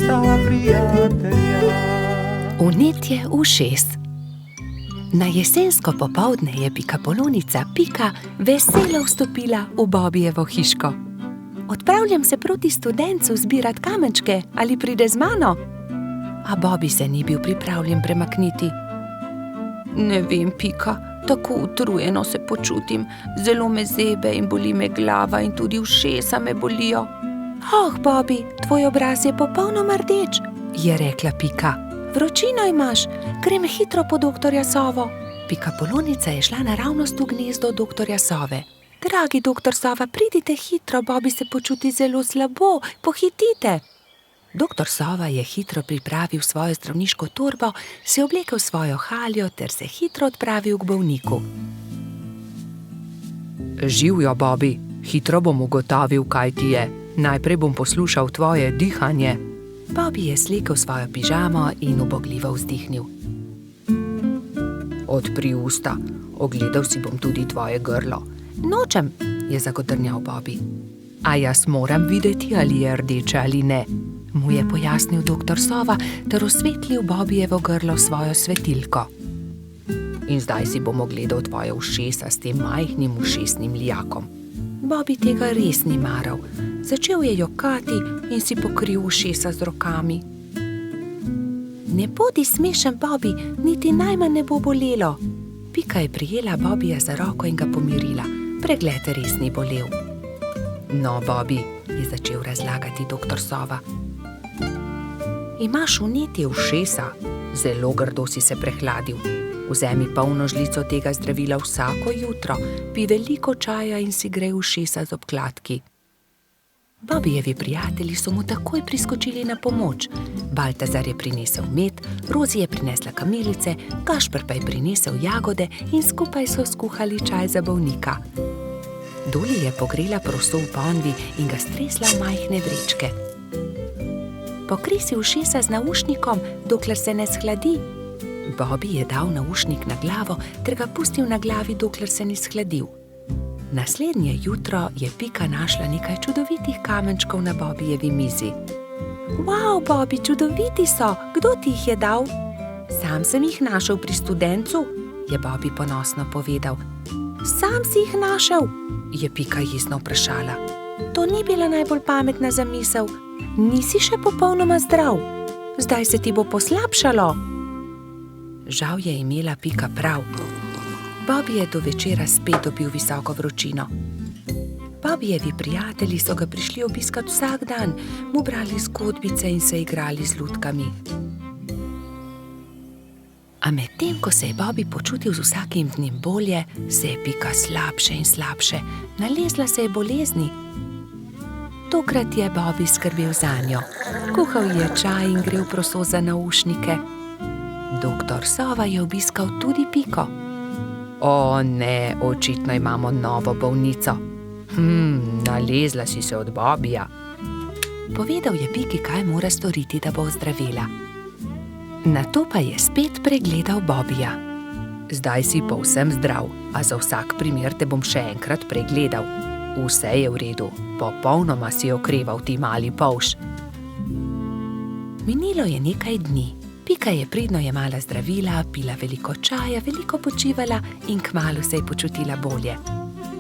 sta prijatelja. Vnetje ušes. Na jesensko popoldne je pikapolonica Pika veselo vstopila v Bobijevo hiško. Odpravljam se proti studencu zbirat kamenčke, ali pride z mano? A Bobi se ni bil pripravljen premakniti. Ne vem, Pika, tako utrujeno se počutim, zelo me zebe in boli me glava in tudi ušesa me bolijo. Oh, Bobi, tvoj obraz je popolnoma rdeč, je rekla Pika. Vročino imaš, grem hitro po doktorja Sovo. Pikapolonica je šla naravnost v gnezdo doktorja Sove. Dragi doktor Sova, pridite hitro, Bobi se počuti zelo slabo, pohitite. Doktor Sova je hitro pripravil svojo zdravniško torbo, se oblekel svojo haljo ter se hitro odpravil k bolniku. Živjo, Bobi, hitro bom ugotovil, kaj ti je. Najprej bom poslušal tvoje dihanje. Bobi je slekel svojo pižamo in ubogljivo vzdihnil. Odpri usta, ogledal si bom tudi tvoje grlo. Nočem, je zagodrnjal Bobi. A jaz moram videti, ali je rdeče ali ne, mu je pojasnil doktor Sova ter osvetlil Bobijevo grlo svojo svetilko. In zdaj si bom ogledal tvoje ušesa s tem majhnim ušesnim lijakom. Bobi tega res ni maral. Začel je jokati in si pokril ušesa z rokami. Ne bodi smešen, Bobi, niti najmanj ne bo bolelo. Pika je prijela Bobija za roko in ga pomirila. Pregled res ni bolel. No, Bobi, je začel razlagati doktor Sova. Imaš vnetje ušesa, zelo grdo si se prehladil. Vzemi polno žlico tega zdravila vsako jutro, pij veliko čaja in si grej ušesa z obkladki. Bobijevi prijatelji so mu takoj priskočili na pomoč. Baltazar je prinesel med, Rozi je prinesla kamilice, Gašper pa je prinesel jagode in skupaj so skuhali čaj za bolnika. Doli je pogrela proso v ponvi in ga stresla v majhne vrečke. Pokri si ušesa z naušnikom, dokler se ne shladi. Bobi je dal naušnik na glavo ter ga pustil na glavi, dokler se ni shladil. Naslednje jutro je Pika našla nekaj čudovitih kamenčkov na Bobijevi mizi. Wow, Bobi, čudoviti so! Kdo ti jih je dal? Sam sem jih našel pri studencu, je Bobi ponosno povedal. Sam si jih našel? Je Pika jezno vprašala. To ni bila najbolj pametna zamisel. Nisi še popolnoma zdrav. Zdaj se ti bo poslabšalo. Žal je imela Pika prav. Bobi je do večera spet dobil visoko vročino. Bobijevi prijatelji so ga prišli obiskat vsak dan, mu brali zgodbice in se igrali z lutkami. A medtem, ko se je Bobi počutil z vsakim dnem bolje, se je Pika slabše in slabše. Nalezla se je bolezni. Tokrat je Bobi skrbel zanjo. Kuhal je čaj in grel proso za naušnike. Doktor Sova je obiskal tudi Piko. O ne, očitno imamo novo bolnico. Nalezla si se od Bobija. Povedal je Piki, kaj mora storiti, da bo ozdravela. Nato pa je spet pregledal Bobija. Zdaj si povsem zdrav, a za vsak primer te bom še enkrat pregledal. Vse je v redu, popolnoma si okreval ti mali polž. Minilo je nekaj dni. Pika je pridno jemala zdravila, pila veliko čaja, veliko počivala in kmalu se je počutila bolje.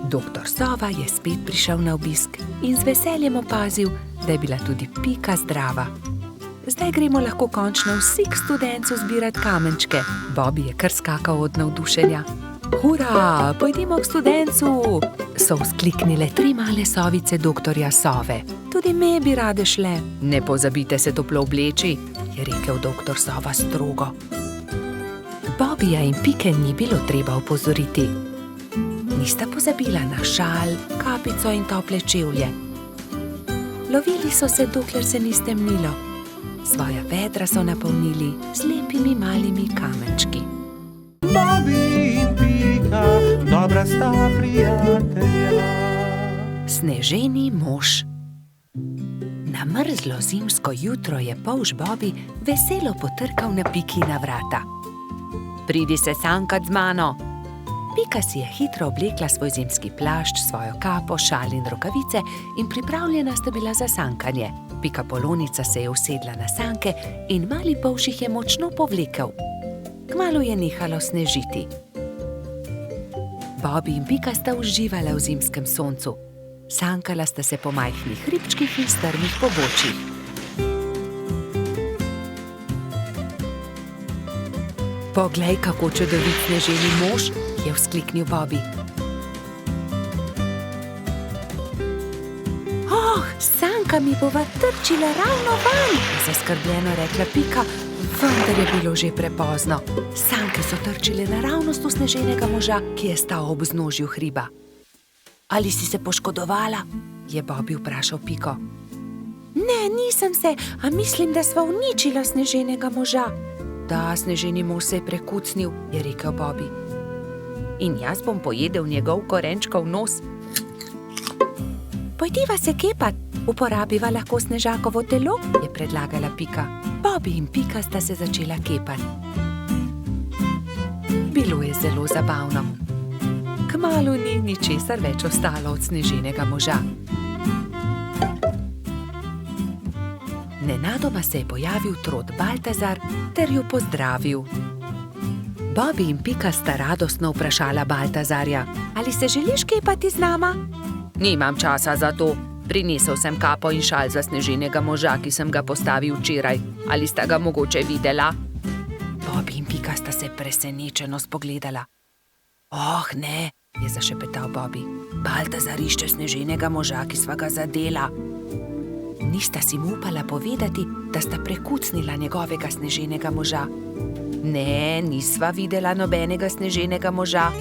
Doktor Sova je spet prišel na obisk in z veseljem opazil, da je bila tudi Pika zdrava. Zdaj gremo lahko končno vsi k studencu zbirat kamenčke. Bobi je kar skakal od navdušenja. Hura, pojdimo k studencu, so vzkliknile 3 male sovice doktorja Sove. Tudi me bi rade šle. Ne pozabite se toplo obleči, je rekel doktor Sova strogo. Bobija in Pike ni bilo treba opozoriti. Nista pozabila na šal, kapico in tople čevlje. Lovili so se, dokler se ni stemnilo. Svoja vedra so napolnili z lepimi malimi kamenčki. Bobi in Pika, dobra sta prijatelja. Sneženi mož. Na mrzlo zimsko jutro je polž Bobi veselo potrkal na Pikina vrata. Pridi se sankat z mano. Pika si je hitro oblekla svoj zimski plašč, svojo kapo, šal in rokavice in pripravljena sta bila za sankanje. Pikapolonica se je usedla na sanke in mali polž jih je močno povlekel. Kmalu je nehalo snežiti. Bobby in Pika sta uživala v zimskem soncu. Sankala sta se po majhnih hribčkih in strmih pobočjih. Poglej, kako čudovit sneženi mož, je vzkliknil Bobby. Oh, sanka mi bova trčila ravno van, je zaskrbljeno rekla Pika, vendar je bilo že prepozno. Sanke so trčile naravnost v sneženega moža, ki je stal ob vznožju hriba. Ali si se poškodovala? Je Bobby vprašal Piko. Ne, nisem se, a mislim, da sva uničila sneženega moža. Da, sneženi mož se je prekucnil, je rekel Bobby. In jaz bom pojedel njegov korenčkov nos. Pojdiva se kepat, uporabiva lahko snežakovo telo, je predlagala Pika. Bobby in Pika sta se začela kepati. Bilo je zelo zabavno. Kmalu ni ničesar več ostalo od sneženega moža. Nenadoma se je pojavil trod Baltazar ter jo pozdravil. Bobby in Pika sta radostno vprašala Baltazarja, ali se želiš kepati z nama? Nimam časa za to. Prinesel sem kapo in šal za sneženega moža, ki sem ga postavil včeraj. Ali sta ga mogoče videla? Bobby in Pika sta se presenečeno spogledala. Oh, ne, je zašepetal Bobby. Baltazar išče sneženega moža, ki sva ga zadela. Nista si mu upala povedati, da sta prekucnila njegovega sneženega moža. Ne, nisva videla nobenega sneženega moža.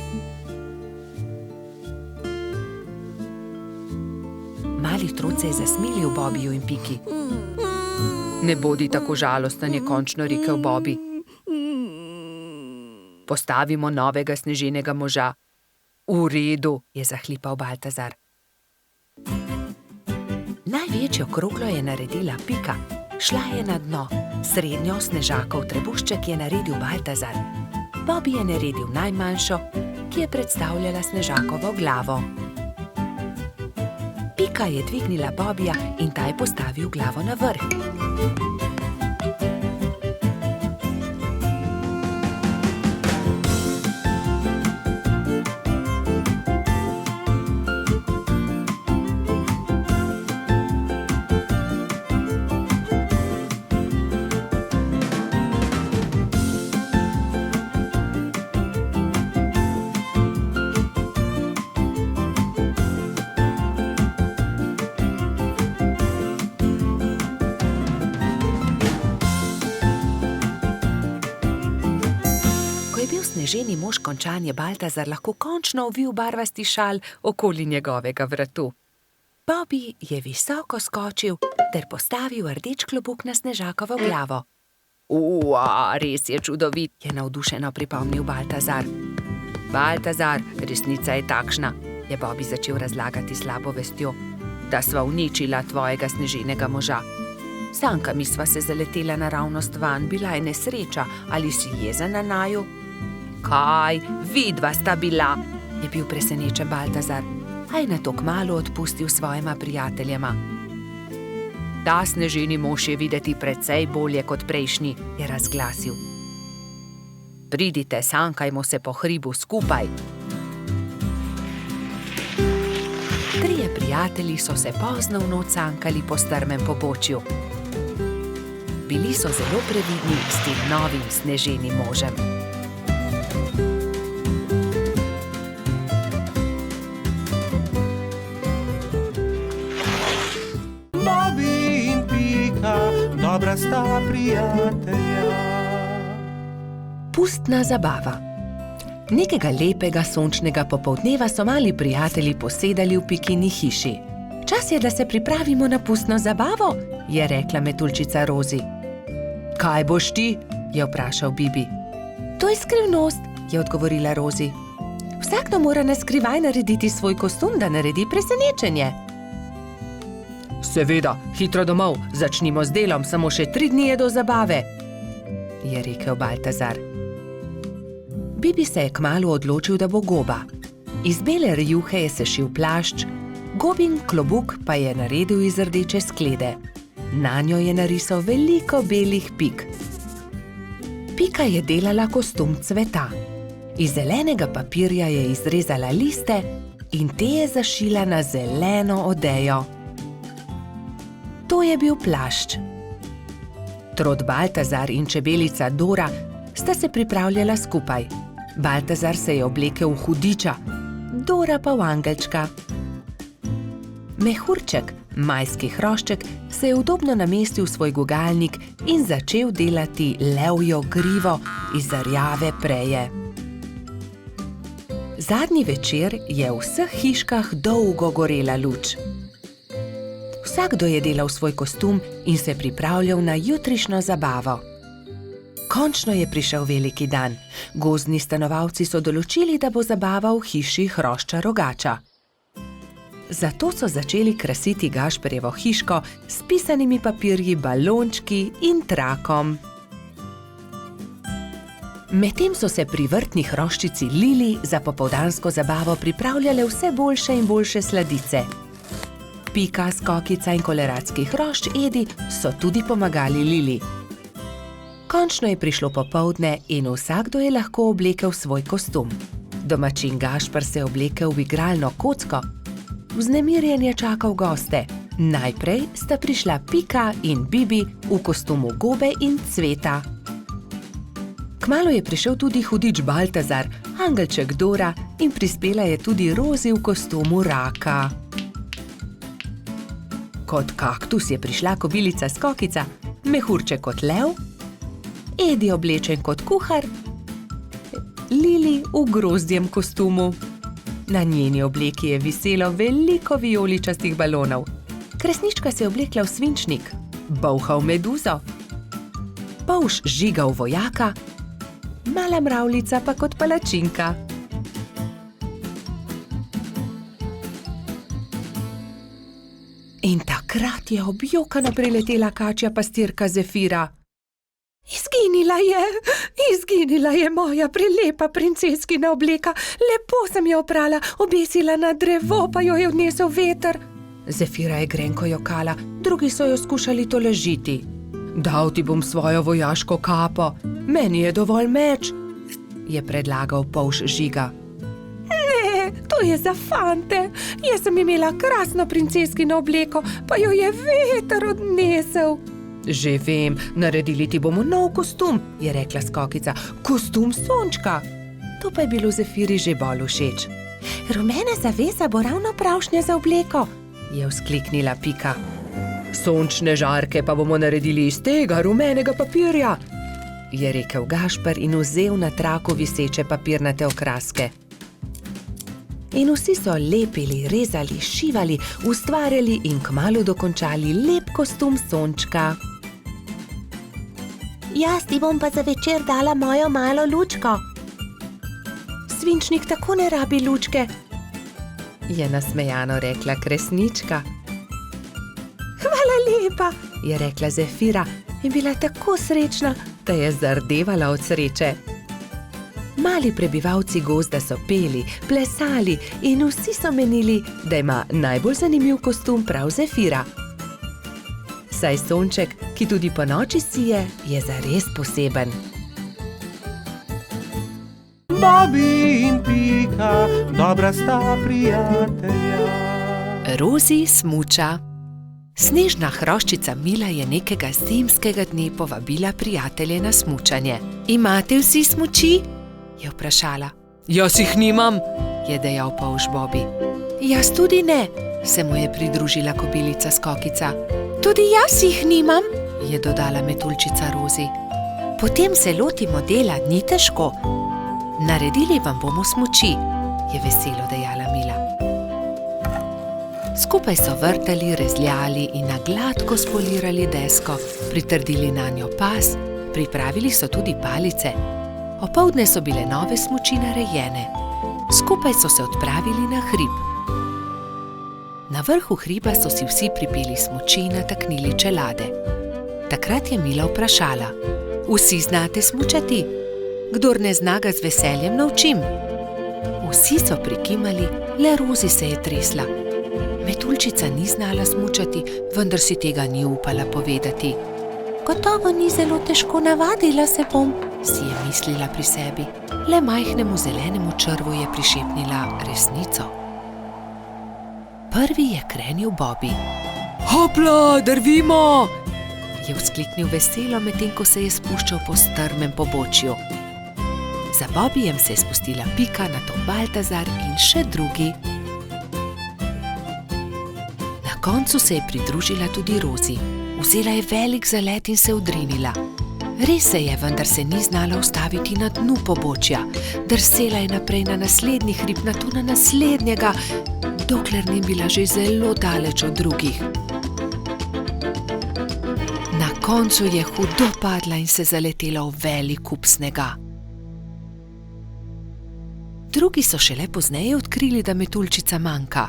Mali trod se je zasmilil Bobbyju in Piki. Ne bodi tako žalosten, je končno rekel Bobby. Postavimo novega sneženega moža. V redu, je zahlipal Baltazar. Največjo kroglo je naredila Pika. Šla je na dno. Srednjo snežakov trebušček je naredil Baltazar. Bobby je naredil najmanjšo, ki je predstavljala snežakovo glavo. Pika je dvignila Bobbyja in ta je postavil glavo na vrh. Sneženi mož končan je Baltazar lahko končno ovil barvasti šal okoli njegovega vratu. Bobby je visoko skočil ter postavil rdeč klobuk na snežakovo glavo. Res je čudovit, je navdušeno pripomnil Baltazar. Baltazar, resnica je takšna, je Bobby začel razlagati slabo vestjo, da sva uničila tvojega sneženega moža. Sankami sva se zaletela naravnost van, bila je nesreča, ali si jezen na naju? Kaj, vidva sta bila, je bil presenečen Baltazar, a je nato kmalu odpustil svojima prijateljema. Ta sneženi mož je videti precej bolje kot prejšnji, je razglasil. Pridite, sankajmo se po hribu skupaj. Trije prijatelji so se pozno v noč sankali po strmem pobočju. Bili so zelo previdni s tem novim sneženim možem. Bobby in Pika, dobra sta prijatelja. Pustna zabava. Nekega lepega sončnega popoldneva so mali prijatelji posedali v Pikini hiši. Čas je, da se pripravimo na pustno zabavo, je rekla metuljčica Rozi. Kaj boš ti? Je vprašal Bibi. To je skrivnost, je odgovorila Rozi. Vsakdo mora na skrivaj narediti svoj kostum, da naredi presenečenje. Seveda, hitro domov, začnimo z delom, samo še 3 dni je do zabave, je rekel Baltazar. Bibi se je kmalu odločil, da bo goba. Iz bele rjuhe je sešil plašč, gobin klobuk pa je naredil iz rdeče sklede. Nanjo je narisal veliko belih pik. Pika je delala kostum cveta. Iz zelenega papirja je izrezala liste in te je zašila na zeleno odejo. To je bil plašč. Trod Baltazar in čebelica Dora sta se pripravljala skupaj. Baltazar se je oblekel v hudiča, Dora pa v angelčka. Mehurček, majski hrošček, se je udobno namestil v svoj gugalnik in začel delati levjo grivo iz rjave preje. Zadnji večer je v vseh hiškah dolgo gorela luč. Vsakdo je delal svoj kostum in se pripravljal na jutrišnjo zabavo. Končno je prišel veliki dan. Gozdni stanovalci so določili, da bo zabava v hiši hrošča Rogača. Zato so začeli krasiti Gašperjevo hiško s pisanimi papirji, balončki in trakom. Medtem so se pri vrtni hroščici Lili za popoldansko zabavo pripravljale vse boljše in boljše sladice. Pika, Skokica in koleratski hrošč Edi so tudi pomagali Lili. Končno je prišlo popoldne in vsakdo je lahko oblekel svoj kostum. Domačin Gašper se je oblekel v igralno kocko. Vznemirjen je čakal goste. Najprej sta prišla Pika in Bibi v kostumu gobe in cveta. Kmalu je prišel tudi hudič Baltazar, angelček Dora in prispela je tudi Rozi v kostumu raka. Kot kaktus je prišla kobilica Skokica, mehurček kot lev, Edi oblečen kot kuhar, Lili v grozdjem kostumu. Na njeni obleki je viselo veliko vijoličastih balonov. Kresnička se je oblekla v svinčnik, Bolha v meduzo, Polž Žiga v vojaka, Mala mravljica pa kot palačinka. In takrat je objokano priletela kačja pastirka Zefira. Izginila je moja prelepa princeskina obleka. Lepo sem jo oprala, obesila na drevo, pa jo je odnesel veter. Zefira je grenko jokala, drugi so jo skušali tolažiti. Dal ti bom svojo vojaško kapo, meni je dovolj meč, je predlagal Polž Žiga. Ne, to je za fante. Jaz sem imela krasno princeskino obleko, pa jo je veter odnesel. Že vem, naredili ti bomo nov kostum, je rekla Skokica. Kostum sončka. To pa je bilo Zefiri že bolj všeč. Rumena zavesa bo ravno pravšnja za obleko, je vzkliknila Pika. Sončne žarke pa bomo naredili iz tega rumenega papirja, je rekel Gašper in vzel na traku viseče papirnate okraske. In vsi so lepili, rezali, šivali, ustvarjali in kmalu dokončali lep kostum sončka. Jaz ti bom pa za večer dala mojo malo lučko. Svinčnik tako ne rabi lučke, je nasmejano rekla Kresnička. Hvala lepa, je rekla Zefira in bila tako srečna, da je zardevala od sreče. Mali prebivalci gozda so peli, plesali in vsi so menili, da ima najbolj zanimiv kostum prav Zefira. Saj sonček, ki tudi ponoči sije, je zares poseben. Bobi in Pika, dobra sta prijatelja. Rozi smuča. Snežna hroščica Mila je nekega zimskega dne povabila prijatelje na smučanje. Imate vsi smuči? Je vprašala. Jaz jih nimam, je dejal Polž Bobi. Jaz tudi ne, se mu je pridružila kobilica Skokica. Tudi jaz jih nimam, je dodala metuljčica Rozi. Potem se lotimo dela, ni težko. Naredili vam bomo smuči, je veselo dejala Mila. Skupaj so vrtali, rezljali in na gladko spolirali desko, pritrdili nanjo pas, pripravili so tudi palice. Opoldne so bile nove smuči narejene. Skupaj so se odpravili na hrib. Na vrhu hriba so si vsi pripeli smuči in nataknili čelade. Takrat je Mila vprašala. Vsi znate smučati? Kdor ne zna, ga z veseljem naučim. Vsi so prikimali, le Rozi se je tresla. Metuljčica Metulčica ni znala smučati, vendar si tega ni upala povedati. Gotovo ni zelo težko, navadila se bom, si je mislila pri sebi. Le majhnemu zelenemu črvu je prišepnila resnico. Prvi je krenil Bobby. Hopla, drvimo! Je vzkliknil veselo, medtem ko se je spuščal po strmem pobočju. Za Bobbyjem se je spustila Pika, nato Baltazar in še drugi. Na koncu se je pridružila tudi Rozi. Vzela je velik zalet in se odrinila. Res se je, vendar se ni znala ustaviti na dnu pobočja. Drsela je naprej na naslednji hrib, nato na naslednjega, dokler ni bila že zelo daleč od drugih. Na koncu je hudo padla in se zaletela v velik kup snega. Drugi so šele pozneje odkrili, da Metulčica manjka.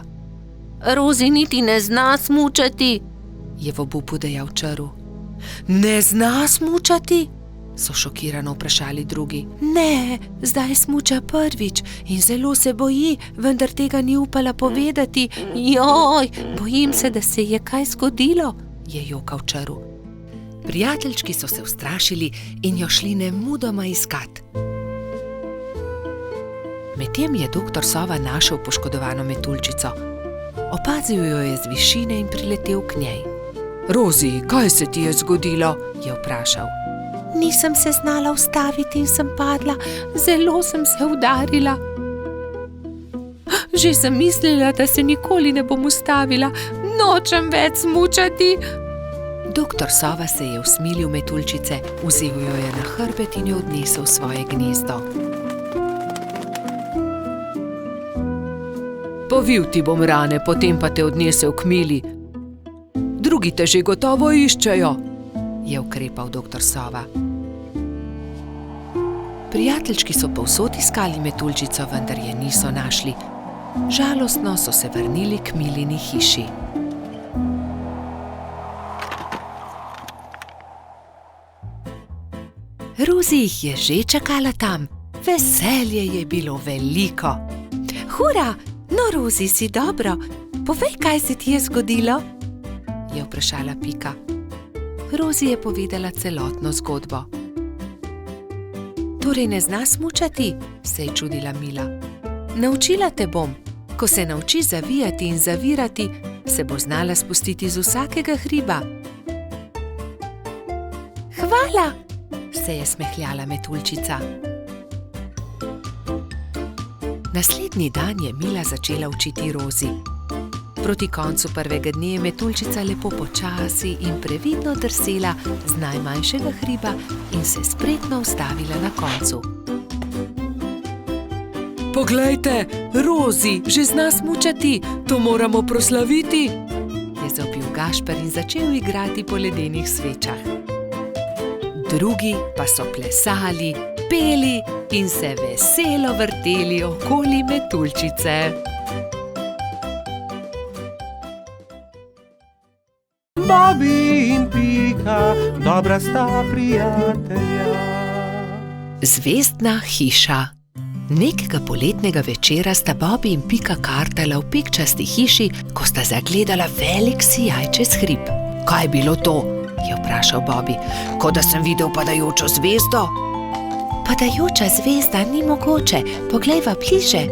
Rozi niti ne zna smučati, je v obupu dejal črv. Ne zna smučati? So šokirano vprašali drugi. Ne, zdaj smuča prvič in zelo se boji, vendar tega ni upala povedati. Joj, bojim se, da se je kaj zgodilo, je jokal črv. Prijateljčki so se ustrašili in jo šli nemudoma iskat. Medtem je doktor Sova našel poškodovano Metulčico. Opazil jo je z višine in priletel k njej. Rozi, kaj se ti je zgodilo? Je vprašal. Nisem se znala ustaviti in sem padla, zelo sem se udarila. Že sem mislila, da se nikoli ne bom ustavila, nočem več smučati. Doktor Sova se je usmilil Metulčice, vzel jo je na hrbet in jo odnesel v svoje gnezdo. Povil ti bom rane, potem pa te odnesel k Mili. Drugi te že gotovo iščejo, je ukrepal doktor Sova. Prijateljčki so povsod iskali Metulčico, vendar je niso našli. Žalostno so se vrnili k Milini hiši. Rozi jih je že čakala tam. Veselje je bilo veliko. Hura! No, Rozi, si dobro. Povej, kaj se ti je zgodilo? Je vprašala Pika. Rozi je povedala celotno zgodbo. Torej ne zna smučati? Se je čudila Mila. Naučila te bom. Ko se naučiš zavijati in zavirati, se bo znala spustiti z vsakega hriba. Hvala! Se je smehljala Metulčica. Naslednji dan je Mila začela učiti Rozi. Proti koncu prvega dne je Metulčica lepo počasi in previdno drsela z najmanjšega hriba in se spretno ustavila na koncu. Poglejte, Rozi že zna smučati, to moramo proslaviti, je zavpil Gašper in začel igrati po ledenih svečah. Drugi pa so plesali, peli in se veselo vrteli okoli Metulčice. Bobby in Pika, dobra sta prijatelja. Zvezdna hiša. Nekega poletnega večera sta Bobby in Pika kartala v pikčasti hiši, ko sta zagledala velik sijaj čez hrib. Kaj je bilo to? Je vprašal Bobby. Kot da sem videl padajočo zvezdo. Padajoča zvezda ni mogoče, poglejva bliže,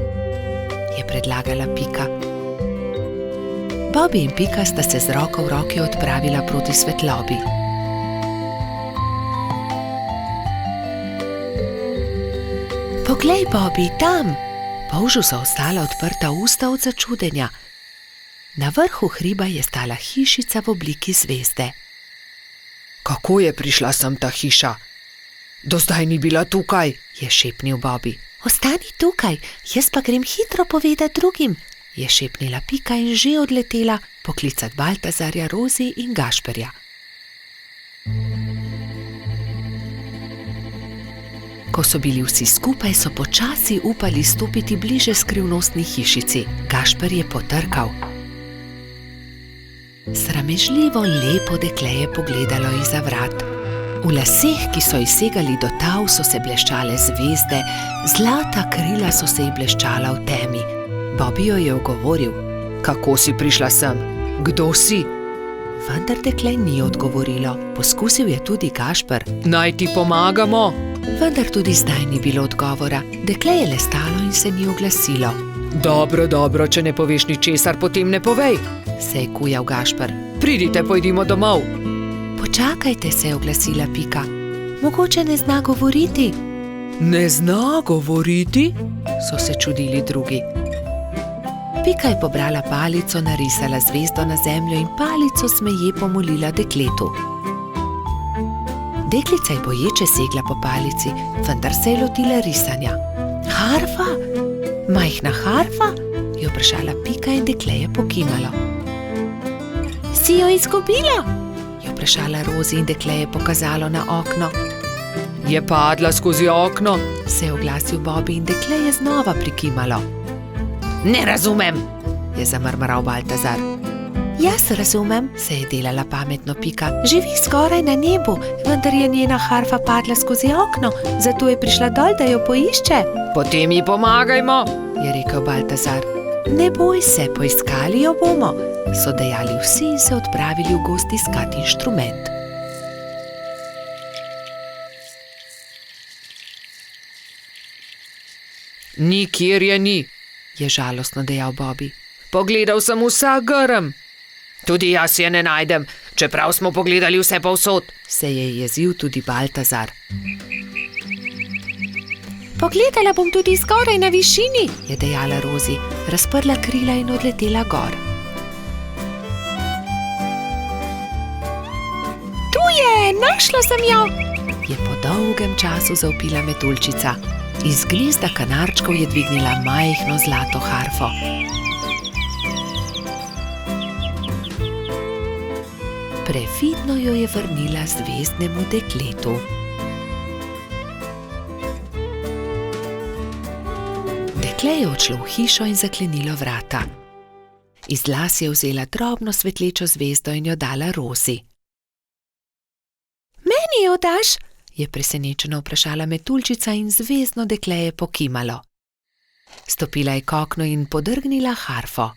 je predlagala Pika. Bobby in Pika sta se z roko v roki odpravila proti svetlobi. Poglej, Bobby, tam! Polžu so ostala odprta usta od začudenja. Na vrhu hriba je stala hišica v obliki zvezde. Kako je prišla sem ta hiša? Do zdaj ni bila tukaj, je šepnil Bobby. Ostani tukaj, jaz pa grem hitro povedati drugim, je šepnila Pika in že odletela poklicat Baltazarja, Rozi in Gašperja. Ko so bili vsi skupaj, so počasi upali stopiti bliže skrivnostni hišici. Gašper je potrkal. Sramežljivo lepo dekle je pogledalo izza vrat. V laseh, ki so ji segali do tav, so se bleščale zvezde, zlata krila so se ji bleščala v temi. Bobby jo je ogovoril. Kako si prišla sem? Kdo si? Vendar dekle ni odgovorilo. Poskusil je tudi Gašper. Naj ti pomagamo? Vendar tudi zdaj ni bilo odgovora. Dekle je le stalo in se ni oglasilo. Dobro, če ne poveš ničesar, potem ne povej, se je kujal Gašper. Pridite, pojdimo domov. Počakajte, se je oglasila Pika. Mogoče ne zna govoriti. Ne zna govoriti? So se čudili drugi. Pika je pobrala palico, narisala zvezdo na zemljo in palico smeje pomolila dekletu. Deklica je boječe segla po palici, vendar se je lotila risanja. Harfa? Majhna harfa? Je vprašala Pika in dekle je pokimalo. Si jo izgubila? Je vprašala Rozi in dekle je pokazalo na okno. Je padla skozi okno, se je oglasil Bobby in dekle je znova prikimalo. Ne razumem, je zamrmral Baltazar. Jaz razumem, se je delala pametno Pika. Živi skoraj na nebu, vendar je njena harfa padla skozi okno, zato je prišla dol, da jo poišče. Potem ji pomagajmo, je rekel Baltazar. Ne boj se, poiskali jo bomo, so dejali vsi in se odpravili v gozd iskat inštrument. Nikjer je ni, je žalostno dejal Bobby. Pogledal sem vsak grm. Tudi jaz je ne najdem, čeprav smo pogledali vse povsod, se je jezil tudi Baltazar. Pogledala bom tudi skoraj na višini, je dejala Rozi, razprla krila in odletela gor. Tu je, našla sem jo, je po dolgem času zavpila metuljčica. Iz gnezda kanarčkov je dvignila majhno zlato harfo. Previdno jo je vrnila zvezdnemu dekletu. Dekle je odšlo v hišo in zaklenilo vrata. Iz las je vzela drobno svetlečo zvezdo in jo dala Rozi. Meni jo daš? Je presenečeno vprašala metuljčica in zvezdno dekle je pokimalo. Stopila je k oknu in podrgnila harfo.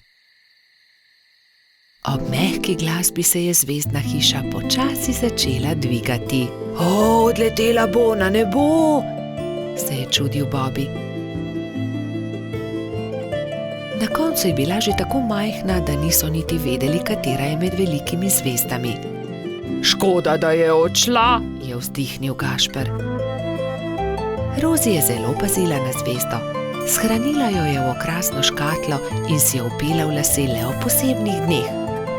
Ob mehki glasbi se je zvezdna hiša počasi začela dvigati. Odletela bo na nebo, se je čudil Bobby. Na koncu je bila že tako majhna, da niso niti vedeli, katera je med velikimi zvezdami. Škoda, da je odšla, je vzdihnil Gašper. Rozi je zelo pazila na zvezdo. Shranila jo je v okrasno škatlo in si jo vpela v lase le ob posebnih dneh.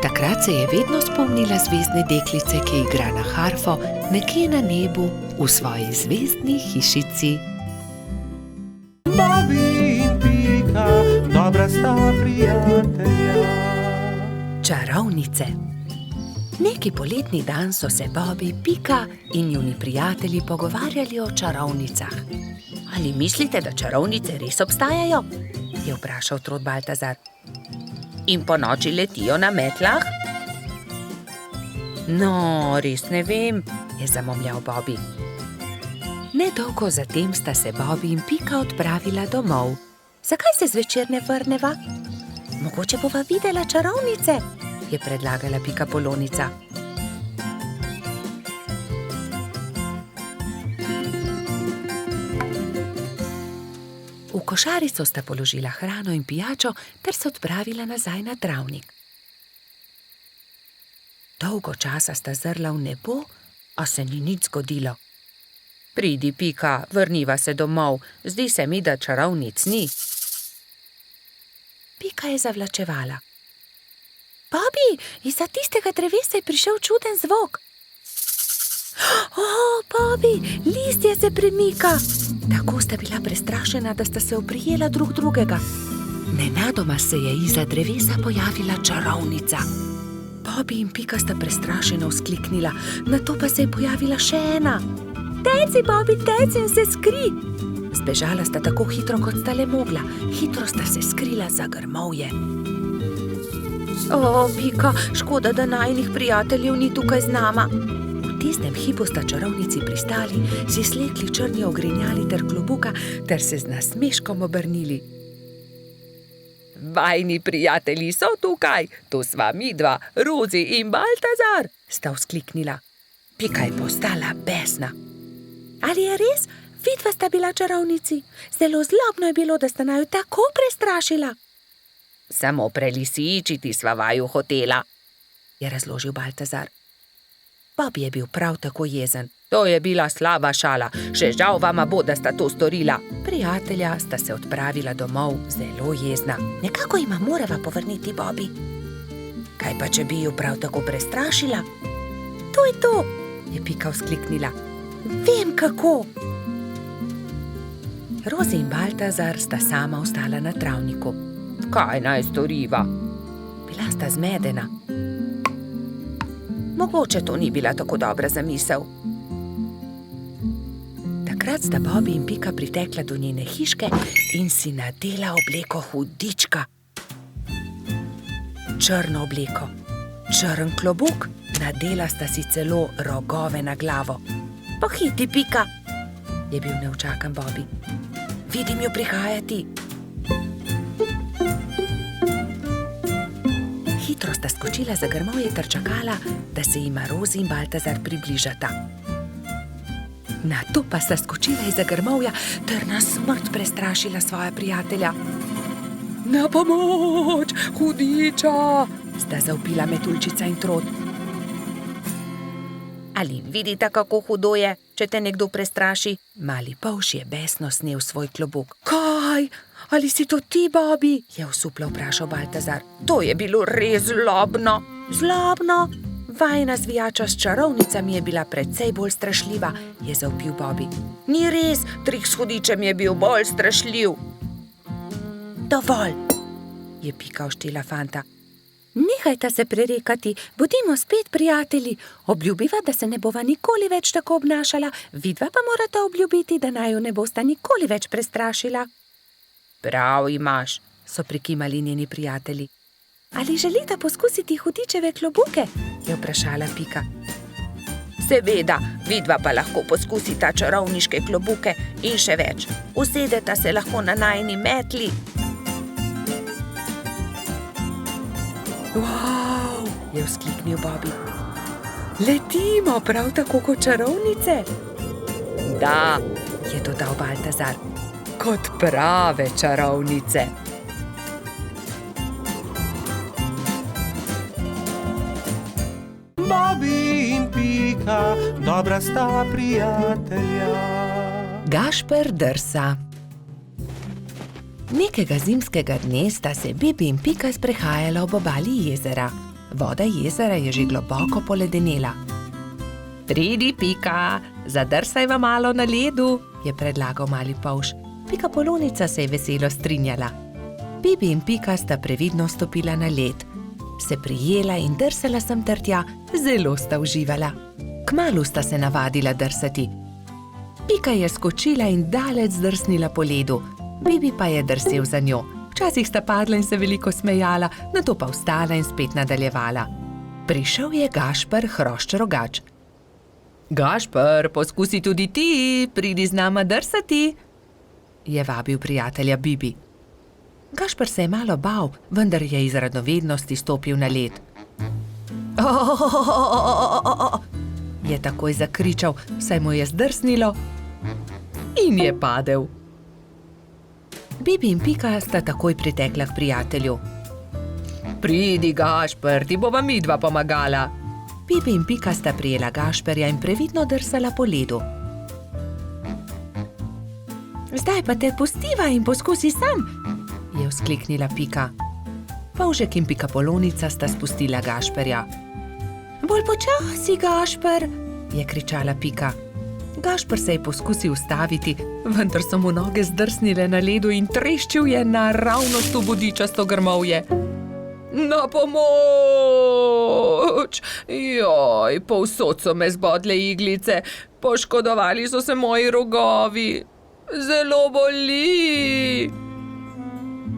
Takrat se je vedno spomnila zvezdne deklice, ki igra na harfo nekje na nebu v svoji zvezdni hišici. Bobby in Pika, dobra sta prijatelja. Čarovnice. Neki poletni dan so se Bobby, Pika in njuni prijatelji pogovarjali o čarovnicah. Ali mislite, da čarovnice res obstajajo? Je vprašal Trod Baltazar. In po noči letijo na metlah? No, res ne vem, je zamomljal Bobby. Nedolgo zatem sta se Bobby in Pika odpravila domov. Zakaj se zvečer ne vrneva? Mogoče bova videla čarovnice, je predlagala Pika Polonica. V košarico sta položila hrano in pijačo ter se odpravila nazaj na travnik. Dolgo časa sta zrla v nebo, a se ni nič zgodilo. Pridi, Pika, vrniva se domov, zdi se mi, da čarovnic ni. Pika je zavlačevala. Bobby, izza tistega drevesa je prišel čuden zvok. Bobby, listje se premika. Tako sta bila prestrašena, da sta se oprijela drug drugega. Nenadoma se je izza drevesa pojavila čarovnica. Bobby in Pika sta prestrašeno vzkliknila, nato pa se je pojavila še ena. Teci, Bobby, teci in se skri! Zbežala sta tako hitro, kot sta le mogla. Hitro sta se skrila za grmovje. Pika, škoda, da najinih prijateljev ni tukaj z nama. V tistem hipu sta čarovnici pristali, si slekli črni ogrinjali ter klobuka ter se z nasmeškom obrnili. Vajni prijatelji so tukaj, to sva midva, Rozi in Baltazar, sta vzkliknila. Pika je postala besna. Ali je res? Vidva sta bila čarovnici. Zelo zlobno je bilo, da sta naju tako prestrašila. Samo prelisičiti sva vaju hotela, je razložil Baltazar. Bob je bil prav tako jezen. To je bila slaba šala, še žal vama bo, da sta to storila. Prijatelja sta se odpravila domov zelo jezna. Nekako jima morava povrniti Bobi. Kaj pa, če bi ju prav tako prestrašila? To je to, je Pika vzkliknila. Vem kako. Rozi in Baltazar sta sama ostala na travniku. Kaj naj storiva? Bila sta zmedena. Mogoče to ni bila tako dobra zamisel. Takrat sta Bobi in Pika pritekla do njene hiške in si nadela obleko hudička. Črno obleko, črn klobuk, nadela sta si celo rogove na glavo. Pohiti, Pika, je bil neučakan Bobi. Vidim jo prihajati. Hitro sta skočila za grmovje ter čakala, da se jima Rozi in Baltazar približata. Nato pa sta skočila iz grmovja ter na smrt prestrašila svoja prijatelja. Na pomoč, hudiča, sta zavpila Metuljčica in Trod. Ali vidite, kako hudo je, če te nekdo prestraši? Mali polž je besno snel svoj klobuk. Kaj? Ali si to ti, Bobi? Je osuplo vprašal Baltazar. To je bilo res zlobno. Zlobno? Vajina zvijača s čarovnicami je bila precej bolj strašljiva, je zavpil Bobi. Ni res, trik s hudičem je bil bolj strašljiv. Dovolj, je Pika oštela fanta. Nehajta se prerekati, bodimo spet prijatelji. Obljubiva, da se ne bova nikoli več tako obnašala, vidva pa morata obljubiti, da naju ne bosta nikoli več prestrašila. Prav imaš, so prikimali njeni prijatelji. Ali želita poskusiti hudičeve klobuke? Je vprašala Pika. Seveda, vidva pa lahko poskusita čarovniške klobuke in še več. Usedeta se lahko na najini metli. Wow, je vzkliknil Bobi. Letimo prav tako kot čarovnice? Da, je dodal Baltazar, kot prave čarovnice. Bobi in Pika, dobra sta prijatelja. Gašper drsa. Nekega zimskega dne sta se Bibi in Pika sprehajala ob obali jezera. Voda jezera je že globoko poledenela. Pridi, Pika, zadrsajva malo na ledu, je predlagal mali polž. Pika Polonica se je veselo strinjala. Bibi in Pika sta previdno stopila na led. Se prijela in drsala sem ter tja, zelo sta uživala. Kmalu sta se navadila drsati. Pika je skočila in daleč zdrsnila po ledu. Bibi pa je drsel za njo. Včasih sta padla in se veliko smejala, nato pa vstala in spet nadaljevala. Prišel je Gašper Hrošč-Rogač. Gašper, poskusi tudi ti, pridi z nama drsati, je vabil prijatelja Bibi. Gašper se je malo bal, vendar je iz radovednosti stopil na led. Je takoj zakričal, saj mu je zdrsnilo in je padel. Bibi in Pika sta takoj pritekla k prijatelju. Pridi, Gašper, ti bova midva pomagala. Bibi in Pika sta prijela Gašperja in previdno drsala po ledu. Zdaj pa te pustiva in poskusi sam, je vzkliknila Pika. Polžek in Pika Polonica sta spustila Gašperja. Bolj počasi, Gašper, je kričala Pika. Gašper se je poskusil ustaviti, vendar so mu noge zdrsnile na ledu in treščil je naravnost v bodičasto grmovje. Na pomoč! Joj, povsod so me zbodle iglice, poškodovali so se moji rogovi. Zelo boli!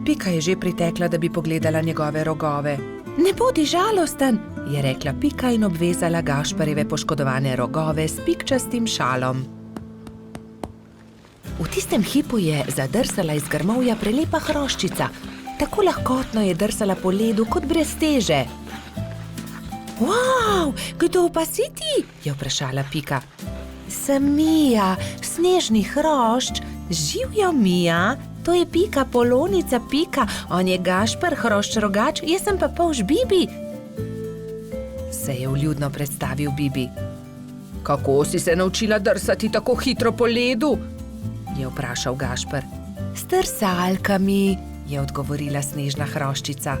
Pika je že pritekla, da bi pogledala njegove rogove. Ne bodi žalosten, je rekla Pika in obvezala Gašperjeve poškodovane rogove s pikčastim šalom. V tistem hipu je zadrsala iz grmovja prelepa hroščica. Tako lahkotno je drsala po ledu kot brez teže. Wow, kdo pa si ti? Je vprašala Pika. Sem Mija, snežni hrošč. Živjo, Mija, to je Pika, polonica Pika. On je Gašper, hrošč rogač, jaz sem pa polž Bibi. Se je vljudno predstavil Bibi. Kako si se naučila drsati tako hitro po ledu? Je vprašal Gašper. S drsalkami, je odgovorila snežna hroščica.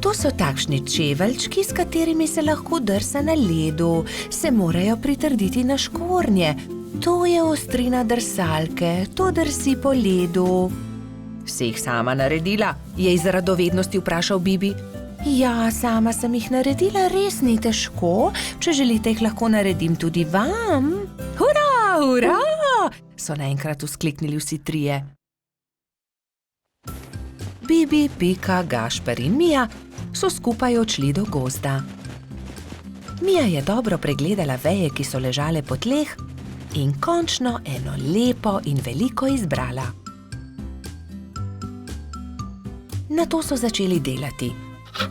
To so takšni čeveljčki, s katerimi se lahko drsa na ledu. Se morajo pritrditi na škornje. To je ostrina drsalke, to drsi po ledu. Si jih sama naredila? Je iz radovednosti vprašal Bibi. Ja, sama sem jih naredila, res ni težko. Če želite, jih lahko naredim tudi vam. Hurra, hurra! So naenkrat vzkliknili vsi trije. Bibi, Pika, Gašper in Mija so skupaj odšli do gozda. Mija je dobro pregledala veje, ki so ležale po tleh, in končno eno lepo in veliko izbrala. Nato so začeli delati.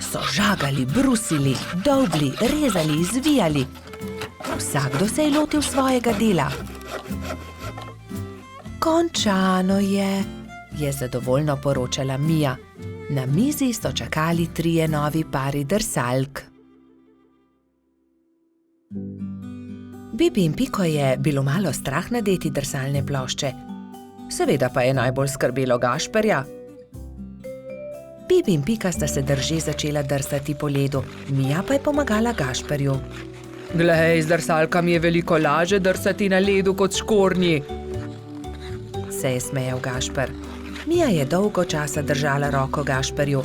So žagali, brusili, dolbli, rezali, zvijali. Vsakdo se je lotil svojega dela. Končano je zadovoljno poročala Mija. Na mizi so čakali trije novi pari drsalk. Bibi in Piko je bilo malo strah nadeti drsalne plošče. Seveda pa je najbolj skrbelo Gašperja. Bibi in Pika sta se drže začela drsati po ledu, Mija pa je pomagala Gašperju. Glej, z drsalkami je veliko laže drsati na ledu kot škornji, se je smejal Gašper. Mija je dolgo časa držala roko Gašperju.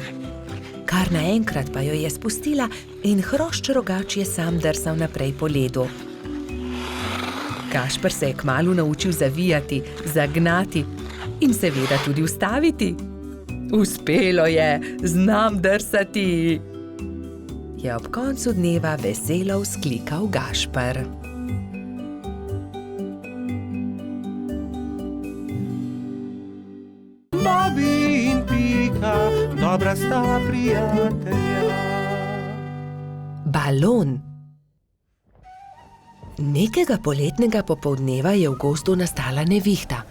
Kar naenkrat pa jo je spustila in hrošč rogač je sam drsal naprej po ledu. Gašper se je kmalu naučil zavijati, zagnati in seveda tudi ustaviti. Uspelo je, znam drsati, je ob koncu dneva veselo vzklikal Gašper. Bobi in Pika, dobra sta prijatelja. Balon. Nekega poletnega popoldneva je v gozdu nastala nevihta.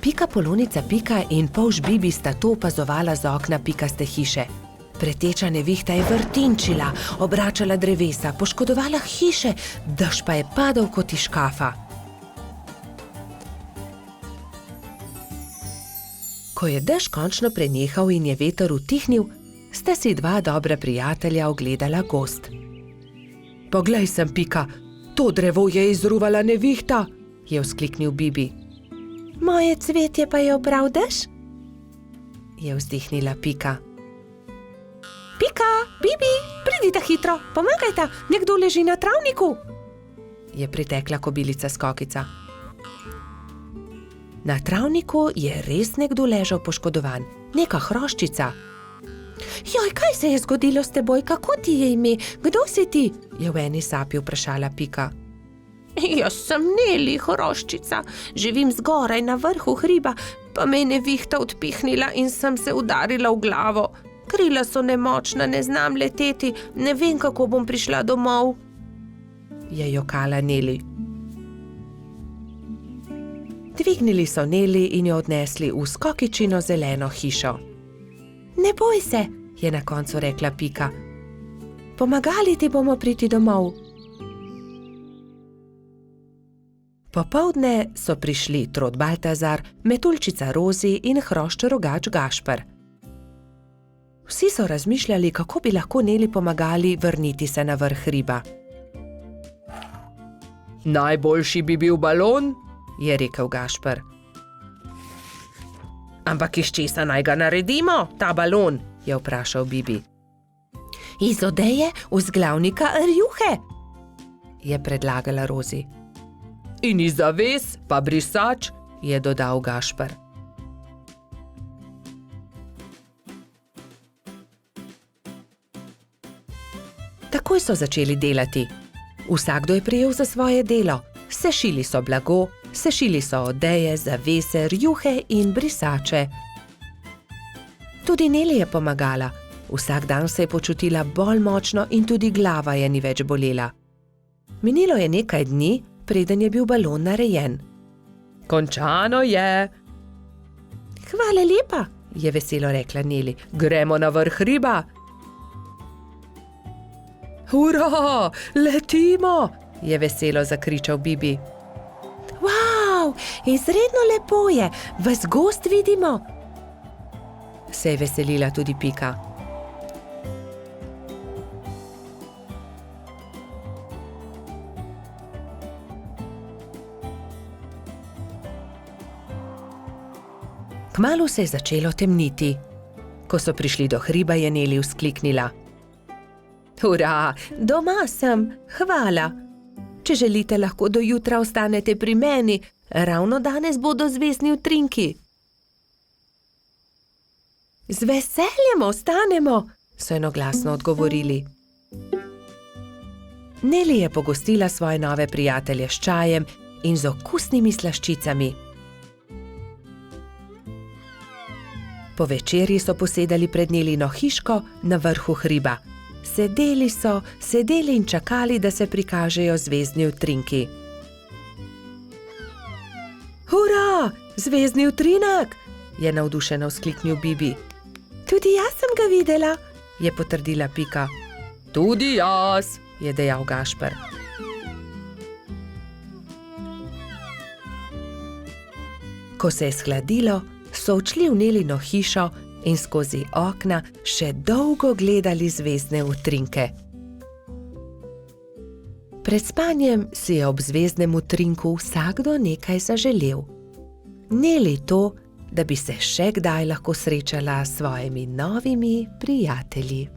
Pika, polonica Pika in polž Bibi sta to opazovala z okna pikaste hiše. Preteča nevihta je vrtinčila, obračala drevesa, poškodovala hiše, dež pa je padal kot iz škafa. Ko je dež končno prenehal in je veter utihnil, sta si dva dobra prijatelja ogledala gozd. Poglej sem, Pika, to drevo je izruvala nevihta, je vzkliknil Bibi. Moje cvetje pa je obral dež, je vzdihnila Pika. Pika, Bibi, pridita hitro, pomagajta, nekdo leži na travniku, je pritekla kobilica Skokica. Na travniku je res nekdo ležal poškodovan, neka hroščica. Joj, kaj se je zgodilo s teboj, kako ti je ime, kdo si ti? Je v eni sapi vprašala Pika. Jaz sem Neli, hroščica, živim zgoraj na vrhu hriba, pa me je nevihta odpihnila in sem se udarila v glavo. Krila so nemočna, ne znam leteti, ne vem, kako bom prišla domov, je jokala Neli. Dvignili so Neli in jo odnesli v Skokičino zeleno hišo. Ne boj se, je na koncu rekla Pika. Pomagali ti bomo priti domov. Popoldne so prišli Trod Baltazar, Metuljčica Rozi in hrošč rogač Gašper. Vsi so razmišljali, kako bi lahko Neli pomagali vrniti se na vrh hriba. Najboljši bi bil balon, je rekel Gašper. Ampak iz česa naj ga naredimo, ta balon, je vprašal Bibi. Iz odeje vzglavnika rjuhe, je predlagala Rozi. In iz zaves pa brisač, je dodal Gašper. Takoj so začeli delati. Vsakdo je prijel za svoje delo. Sešili so blago, sešili so odeje, zavese, rjuhe in brisače. Tudi Neli je pomagala. Vsak dan se je počutila bolj močno in tudi glava je ni več bolela. Minilo je nekaj dni, preden je bil balon narejen. Končano je. Hvala lepa, je veselo rekla Neli. Gremo na vrh hriba. Hurra, letimo, je veselo zakričal Bibi. Wow, izredno lepo je, ves gozd vidimo. Se je veselila tudi Pika. Kmalu se je začelo temniti. Ko so prišli do hriba, je Neli vzkliknila. Hurra, doma sem, hvala. Če želite, lahko do jutra ostanete pri meni, ravno danes bodo zvezdni utrinki. Z veseljem ostanemo, so enoglasno odgovorili. Neli je pogostila svoje nove prijatelje s čajem in z okusnimi slaščicami. Po večerji so posedali pred Nelino hiško na vrhu hriba. Sedeli in čakali, da se prikažejo zvezdni utrinki. Hurra, zvezdni utrinek, je navdušeno vzkliknil Bibi. Tudi jaz sem ga videla, je potrdila Pika. Tudi jaz, je dejal Gašper. Ko se je shladilo, so odšli v Nelino hišo in skozi okna še dolgo gledali zvezdne utrinke. Pred spanjem si je ob zvezdnem utrinku vsakdo nekaj zaželel. Neli to, da bi se še kdaj lahko srečala s svojimi novimi prijatelji.